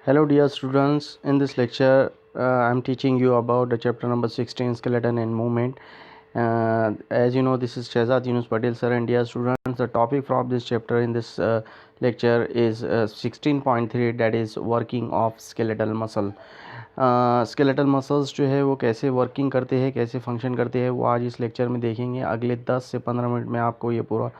Hello dear students, in this lecture I am teaching you about the chapter number 16, skeleton and movement. As you know, this is Shehzad Yunus Patel sir, and dear students, the topic from this chapter in this lecture is 16.3, that is working of skeletal muscle. Skeletal muscles जो है वो कैसे working करते हैं, कैसे function करते हैं, वो आज इस लेक्चर में देखेंगे। अगले 10 से 15 मिनट में आपको ये पूरा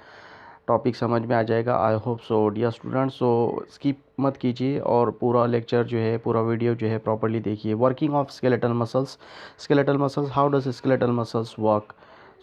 टॉपिक समझ में आ जाएगा। I hope so dear students, so skip मत कीजिए और पूरा लेक्चर जो है, पूरा वीडियो जो है प्रॉपर्ली देखिए। Working of skeletal muscles, how does skeletal muscles work.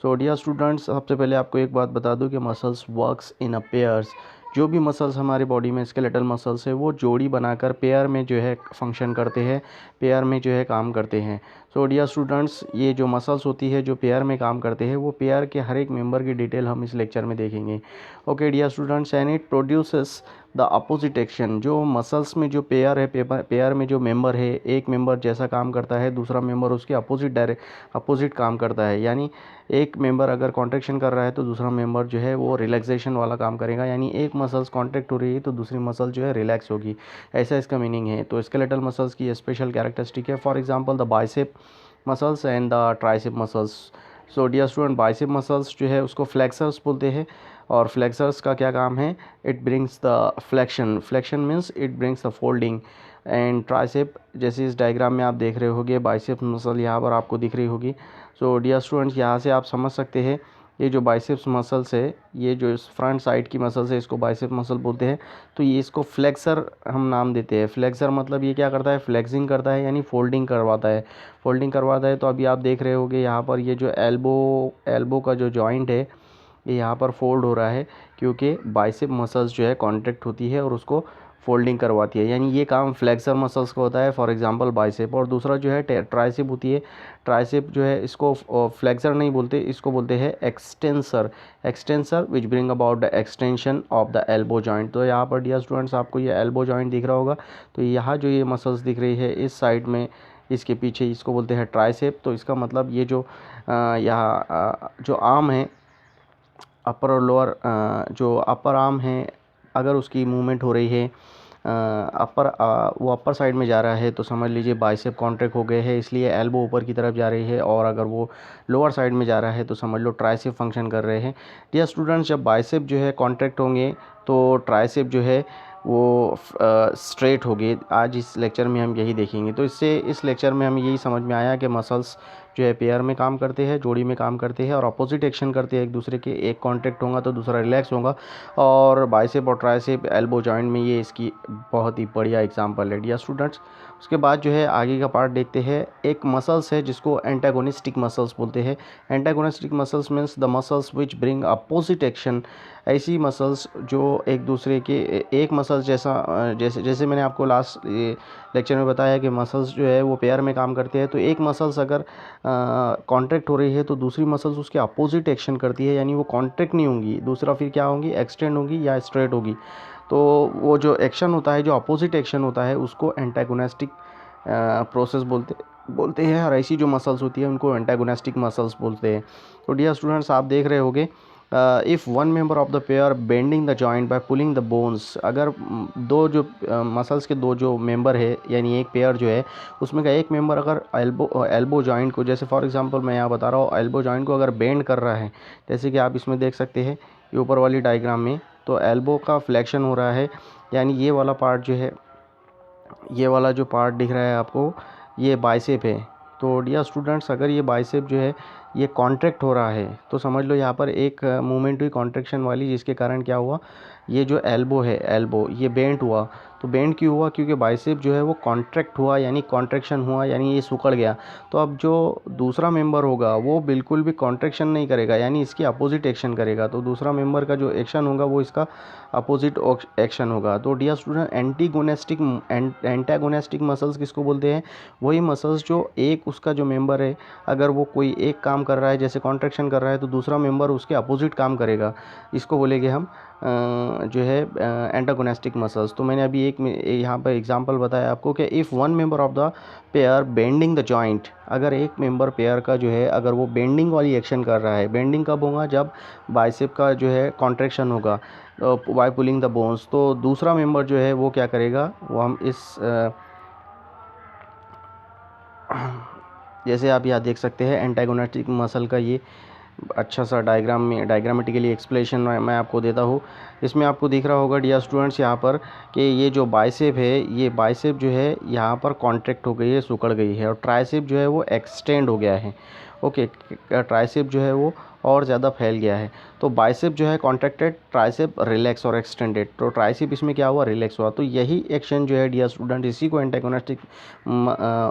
So dear students, सबसे पहले आपको एक बात बता दूं कि muscles works in a pairs. जो भी मसल्स हमारे बॉडी में स्केलेटल मसल्स है वो जोड़ी बनाकर पेयर में जो है फंक्शन करते हैं, पेयर में जो है काम करते हैं। सो डियर स्टूडेंट्स, ये जो मसल्स होती है जो पेयर में काम करते हैं, वो पेयर के हर एक मेंबर की डिटेल हम इस लेक्चर में देखेंगे। Okay dear students, and it produces the opposite action. जो मसल्स में जो पेयर है, पेयर में जो मेंबर है, एक मेंबर जैसा काम करता है, दूसरा मेंबर उसके अपोजिट काम करता है। यानी एक मेंबर अगर कॉन्ट्रैक्शन कर रहा है तो दूसरा मेंबर जो है वो रिलैक्सेशन वाला काम करेगा। यानी एक मसल्स कॉन्ट्रैक्ट हो रही है तो दूसरी मसल जो है रिलैक्स होगी, ऐसा इसका मीनिंग है। तो स्केलेटल मसल्स की स्पेशल कैरेक्टरिस्टिक है, for example the bicep muscles and the tricep muscles. So dear student, bicep muscles जो है उसको फ्लेक्सर्स बोलते हैं, और फ्लेक्सर्स का क्या काम है, it brings the flexion means it brings the folding. And tricep, जैसे इस डायग्राम में आप देख रहे होगे, बाइसेप मसल यहाँ पर आपको दिख रही होगी। सो डियर स्टूडेंट्स, यहाँ से आप समझ सकते हैं ये जो बाइसेप्स मसल्स है, ये जो फ्रंट साइड की मसल्स है, इसको बाइसेप मसल बोलते हैं। तो ये इसको फ्लेक्सर हम नाम देते हैं। फ्लेक्सर मतलब ये क्या करता है, फ्लेक्सिंग करता है, यानी फोल्डिंग करवाता है। तो अभी आप देख रहे होगे यहाँ पर ये जो एल्बो का जो जॉइंट है, ये यहाँ पर फोल्ड हो रहा है क्योंकि बाइसेप मसल्स जो है कॉन्ट्रैक्ट होती है और उसको फोल्डिंग करवाती है। यानी ये काम फ्लेक्सर मसल्स का होता है, फॉर एग्जांपल बाइसेप। और दूसरा जो है ट्राइसेप होती है। ट्राइसेप जो है इसको फ्लेक्सर नहीं बोलते, इसको बोलते हैं extensor which bring about the extension of the elbow joint. तो यहाँ पर डियर स्टूडेंट्स आपको ये एल्बो जॉइंट दिख रहा होगा। तो यहाँ जो ये मसल्स दिख रही है इस साइड में, इसके पीछे, इसको बोलते हैं ट्राइसेप। तो इसका मतलब ये जो यहाँ जो आर्म है, अपर और लोअर, जो अपर आर्म है, अगर उसकी मूवमेंट हो रही है, वो अपर साइड में जा रहा है तो समझ लीजिए बाइसेप कॉन्ट्रैक्ट हो गए हैं, इसलिए एल्बो ऊपर की तरफ जा रही है। और अगर वो लोअर साइड में जा रहा है तो समझ लो ट्राइसेप फंक्शन कर रहे हैं। डियर स्टूडेंट्स, जब बाइसेप जो है कॉन्ट्रैक्ट होंगे तो ट्राइसेप जो है वो स्ट्रेट होगी। आज इस लेक्चर में हम यही देखेंगे। तो इससे इस लेक्चर में हमें यही समझ में आया कि मसल्स जो है पेयर में काम करते हैं, जोड़ी में काम करते हैं और अपोजिट एक्शन करते हैं एक दूसरे के। एक कॉन्ट्रैक्ट होगा तो दूसरा रिलैक्स होगा। और बाइसेप और ट्राइसेप एल्बो जॉइंट में ये इसकी बहुत ही बढ़िया एग्जांपल है डियर स्टूडेंट्स। उसके बाद जो है आगे का पार्ट देखते हैं। एक मसल्स है जिसको एंटागोनिस्टिक मसल्स बोलते हैं। Antagonistic muscles means the muscles which bring opposite action. ऐसी मसल्स जो एक दूसरे के, एक मसल्स जैसे मैंने आपको लास्ट लेक्चर में बताया कि मसल्स जो है वो पेयर में काम करते हैं। तो एक मसल्स अगर कॉन्ट्रैक्ट हो रही है तो दूसरी मसल्स उसके अपोजिट एक्शन करती है, यानी वो कॉन्ट्रैक्ट नहीं होंगी, दूसरा फिर क्या होंगी, एक्सटेंड होंगी या स्ट्रेट होगी। तो वो जो एक्शन होता है, जो अपोजिट एक्शन होता है, उसको एंटागोनिस्टिक प्रोसेस बोलते हैं। और ऐसी जो मसल्स होती है उनको एंटागोनिस्टिक मसल्स बोलते हैं। तो डियर स्टूडेंट्स, आप देख रहे होंगे, if one member of the pair bending the joint by pulling the bones. अगर दो जो मसल्स के दो जो मेंबर है, यानी एक पेयर जो है उसमें का एक मेंबर अगर एल्बो जॉइंट को, जैसे फॉर एग्जांपल मैं यहाँ बता रहा हूँ, एल्बो जॉइंट को अगर बेंड कर रहा है, जैसे कि आप इसमें देख सकते हैं ये ऊपर वाली डायग्राम में, तो एल्बो का फ्लेक्शन हो रहा है। यानी ये वाला पार्ट जो है, ये वाला जो पार्ट दिख रहा है आपको, ये बाइसेप है। तो डियर स्टूडेंट्स, अगर ये बाइसेप जो है ये कॉन्ट्रैक्ट हो रहा है तो समझ लो यहाँ पर एक मूवमेंट हुई कॉन्ट्रैक्शन वाली, जिसके कारण क्या हुआ, ये जो एल्बो है, एल्बो ये बेंट हुआ। तो बेंट क्यों हुआ, क्योंकि बाइसेप जो है वो कॉन्ट्रैक्ट हुआ, यानी कॉन्ट्रैक्शन हुआ, यानी ये सिकुड़ गया। तो अब जो दूसरा मेंबर होगा वो बिल्कुल भी कॉन्ट्रैक्शन नहीं करेगा, यानी इसकी अपोजिट एक्शन करेगा। तो दूसरा मेंबर का जो एक्शन होगा वो इसका अपोजिट एक्शन होगा। तो डियर स्टूडेंट, एंटागोनिस्टिक मसल्स किसको बोलते हैं, वही मसल्स जो एक उसका जो मेंबर है, अगर वो कोई एक काम कर रहा है, जैसे कॉन्ट्रैक्शन कर रहा है, तो दूसरा मेंबर उसके अपोजिट काम करेगा, इसको बोलेंगे हम जो है एंटागोनिस्टिक मसल्स। तो मैंने अभी एक यहाँ पर एग्जांपल बताया आपको कि if one member of the pair bending the joint, अगर एक मेंबर पेयर का जो है अगर वो बेंडिंग वाली एक्शन कर रहा है, बेंडिंग कब होगा, जब बाइसेप का जो है कॉन्ट्रैक्शन होगा बाय पुलिंग द बोन्स, तो दूसरा मेंबर जो है वो क्या करेगा, वो हम इस जैसे आप यहाँ देख सकते हैं एंटागोनिस्टिक मसल का ये अच्छा सा डायग्राम में डायग्रामेटिकली एक्सप्लेनेशन मैं आपको देता हूँ। इसमें आपको दिख रहा होगा डियर स्टूडेंट्स यहाँ पर कि ये जो बाइसेप है, ये बाइसेप जो है यहाँ पर कॉन्ट्रैक्ट हो गई है, सिकुड़ गई है, और ट्राइसेप जो है वो एक्सटेंड हो गया है। ओके, ट्राइसेप जो है वो और ज़्यादा फैल गया है। तो बाइसेप जो है कॉन्ट्रैक्टेड, ट्राइसेप रिलैक्स और एक्सटेंडेड, तो ट्राइसेप इसमें क्या हुआ, रिलैक्स हुआ। तो यही एक्शन जो है डियर स्टूडेंट, इसी को एंटागोनिस्टिक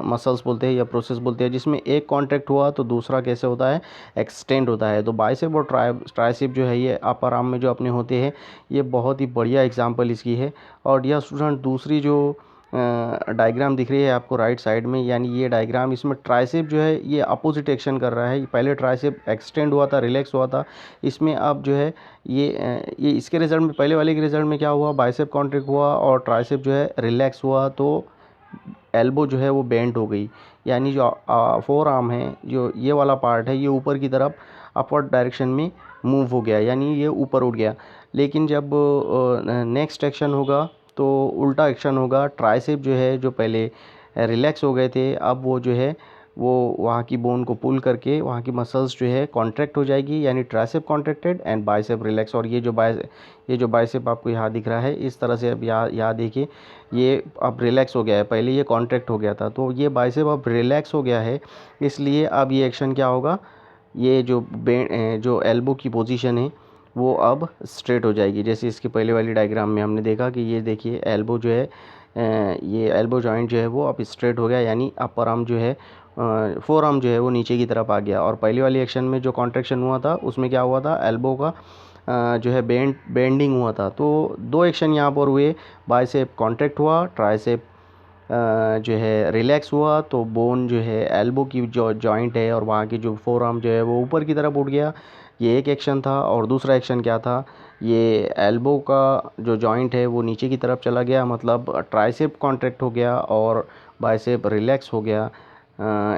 मसल्स बोलते हैं या प्रोसेस बोलते हैं, जिसमें एक कॉन्ट्रैक्ट हुआ तो दूसरा कैसे होता है, एक्सटेंड होता है। तो बाइसेप और ट्राइसेप जो है ये अपर आर्म में जो अपने होते हैं, ये बहुत ही बढ़िया एग्जांपल इसकी है। और डियर स्टूडेंट दूसरी जो डायग्राम दिख रही है आपको राइट साइड में, यानी ये डायग्राम, इसमें ट्राइसेप जो है ये अपोजिट एक्शन कर रहा है। पहले ट्राइसेप एक्सटेंड हुआ था, रिलैक्स हुआ था, इसमें अब जो है ये इसके रिजल्ट में, पहले वाले के रिजल्ट में क्या हुआ, बाइसेप कॉन्ट्रैक्ट हुआ और ट्राइसेप जो है रिलैक्स हुआ, तो एल्बो जो है वो बेंड हो गई, यानी जो फोर आर्म है, जो ये वाला पार्ट है, ये ऊपर की तरफ अपवर्ड डायरेक्शन में मूव हो गया, यानी ये ऊपर उठ गया। लेकिन जब नेक्स्ट एक्शन होगा तो उल्टा एक्शन होगा, ट्राइसेप जो है जो पहले रिलैक्स हो गए थे, अब वो जो है वो वहाँ की बोन को पुल करके वहाँ की मसल्स जो है कॉन्ट्रैक्ट हो जाएगी, यानी tricep contracted and bicep relax. और ये जो बाइसेप आपको यहाँ दिख रहा है, इस तरह से अब यहाँ देखिए, ये अब रिलैक्स हो गया है, पहले ये कॉन्ट्रैक्ट हो गया था, तो ये बाइसेप अब रिलैक्स हो गया है, इसलिए अब ये एक्शन क्या होगा, ये जो एल्बो की पोजीशन है वो अब स्ट्रेट हो जाएगी। जैसे इसके पहले वाली डायग्राम में हमने देखा कि ये देखिए एल्बो जो है ये एल्बो जॉइंट जो है वो अब स्ट्रेट हो गया, यानी अपर आर्म जो है फोर आर्म जो है वो नीचे की तरफ आ गया। और पहली वाली एक्शन में जो कॉन्ट्रैक्शन हुआ था उसमें क्या हुआ था, एल्बो का जो है बेंडिंग हुआ था। तो दो एक्शन यहाँ पर हुए, बाइसेप कॉन्ट्रैक्ट हुआ, ट्राइसेप जो है रिलैक्स हुआ, तो बोन जो है एल्बो की जो जॉइंट है और वहाँ की जो फोर आर्म जो है वो ऊपर की तरफ उठ गया, ये एक एक्शन था। और दूसरा एक्शन क्या था, ये एल्बो का जो जॉइंट है वो नीचे की तरफ चला गया, मतलब ट्राइसेप कॉन्ट्रैक्ट हो गया और बाइसेप रिलैक्स हो गया।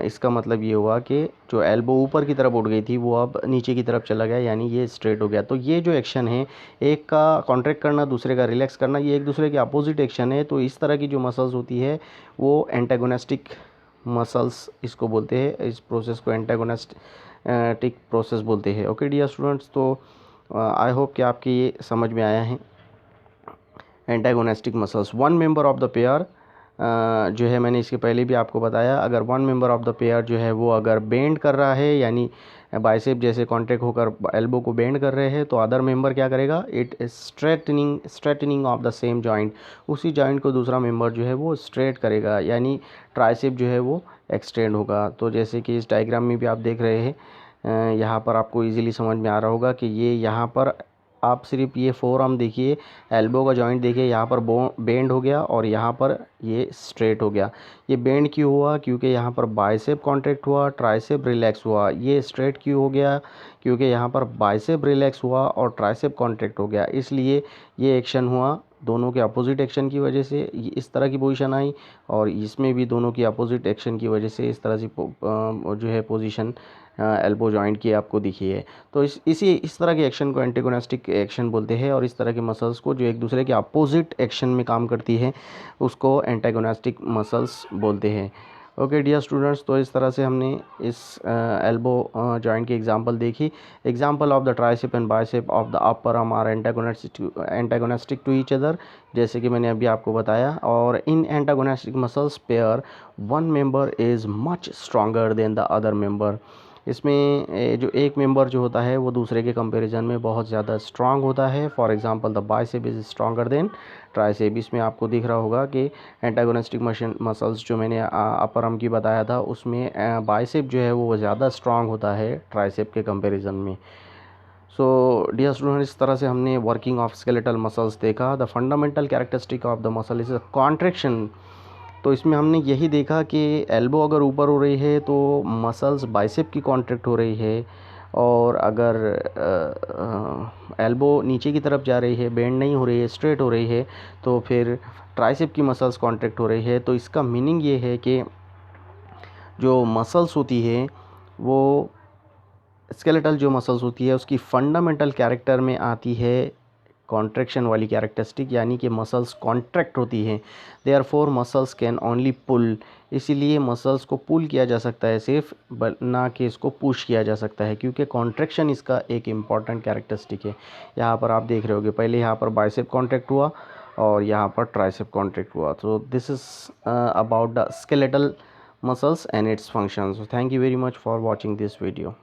इसका मतलब ये हुआ कि जो एल्बो ऊपर की तरफ उठ गई थी वो अब नीचे की तरफ चला गया, यानी ये स्ट्रेट हो गया। तो ये जो एक्शन है, एक का कॉन्ट्रैक्ट करना, दूसरे का रिलैक्स करना, ये एक दूसरे के अपोजिट एक्शन है। तो इस तरह की जो मसल्स होती है वो एंटागोनिस्टिक मसल्स इसको बोलते हैं, इस प्रोसेस को एंटागोनिस्टिक प्रोसेस बोलते हैं। ओके डियर स्टूडेंट्स, तो आई होप कि आपके ये समझ में आया है antagonistic muscles. One member of the pair जो है, मैंने इसके पहले भी आपको बताया, अगर one member of the pair जो है वो अगर बेंड कर रहा है, यानी बाइसेप जैसे कॉन्ट्रैक्ट होकर एल्बो को बेंड कर रहे हैं, तो अदर मेंबर क्या करेगा, it straightening of the same joint, उसी जॉइंट को दूसरा मेंबर जो है वो स्ट्रेट करेगा, यानी ट्राइसेप जो है वो एक्सटेंड होगा। तो जैसे कि इस डायग्राम में भी आप देख रहे हैं, यहाँ पर आपको इजीली समझ में आ रहा होगा कि ये यहाँ पर आप सिर्फ ये फोर आर्म देखिए, एल्बो का जॉइंट देखिए, यहाँ पर बेंड हो गया और यहाँ पर ये स्ट्रेट हो गया। ये बेंड क्यों हुआ, क्योंकि यहाँ पर बाइसेप कॉन्ट्रैक्ट हुआ, ट्राइसेप रिलैक्स हुआ। ये स्ट्रेट क्यों हो गया, क्योंकि यहाँ पर बाइसेप रिलैक्स हुआ और ट्राइसेप कॉन्ट्रैक्ट हो गया, इसलिए ये एक्शन हुआ। दोनों के अपोजिट एक्शन की वजह से इस तरह की पोजीशन आई, और इसमें भी दोनों की अपोजिट एक्शन की वजह से इस तरह से जो है पोजीशन एल्बो जॉइंट की आपको दिखी है। तो इस तरह के एक्शन को एंटागोनिस्टिक एक्शन बोलते हैं, और इस तरह के मसल्स को जो एक दूसरे के अपोजिट एक्शन में काम करती है उसको एंटागोनिस्टिक मसल्स बोलते हैं। ओके डियर स्टूडेंट्स, तो इस तरह से हमने इस एल्बो जॉइंट की एग्जांपल देखी। Example of the tricep and bicep of the upper arm are antagonistic to each other, जैसे कि मैंने अभी आपको बताया। और इन antagonistic muscles pair one member is much stronger than the other member, इसमें जो एक मेंबर जो होता है वो दूसरे के कंपैरिजन में बहुत ज़्यादा स्ट्रांग होता है। For example the bicep is stronger than tricep. इसमें आपको दिख रहा होगा कि एंटागोनिस्टिक मसल्स जो मैंने अपर आर्म की बताया था, उसमें बाइसेप जो है वो ज़्यादा स्ट्रांग होता है ट्राइसेप के कंपैरिजन में। सो डियर स्टूडेंट, इस तरह से हमने वर्किंग ऑफ स्केलेटल मसल्स देखा। The fundamental characteristic of the muscle is a contraction. तो इसमें हमने यही देखा कि एल्बो अगर ऊपर हो रही है तो मसल्स बाइसेप की कॉन्ट्रैक्ट हो रही है, और अगर एल्बो नीचे की तरफ जा रही है, बेंड नहीं हो रही है, स्ट्रेट हो रही है, तो फिर ट्राइसेप की मसल्स कॉन्ट्रैक्ट हो रही है। तो इसका मीनिंग ये है कि जो मसल्स होती है वो स्केलेटल जो मसल्स होती है उसकी फंडामेंटल कैरेक्टर में आती है कॉन्ट्रैक्शन वाली कैरेक्टरिस्टिक, यानी कि मसल्स कॉन्ट्रैक्ट होती हैं। देयरफॉर मसल्स कैन ओनली पुल, इसीलिए मसल्स को पुल किया जा सकता है सिर्फ, ना कि इसको पुश किया जा सकता है, क्योंकि कॉन्ट्रैक्शन इसका एक इम्पॉर्टेंट कैरेक्टरिस्टिक है। यहाँ पर आप देख रहे होगे, पहले यहाँ पर बाइसेप कॉन्ट्रैक्ट हुआ और यहाँ पर ट्राइसेप कॉन्ट्रैक्ट हुआ। तो this is about the skeletal muscles and its functions. So thank you very much for watching this video.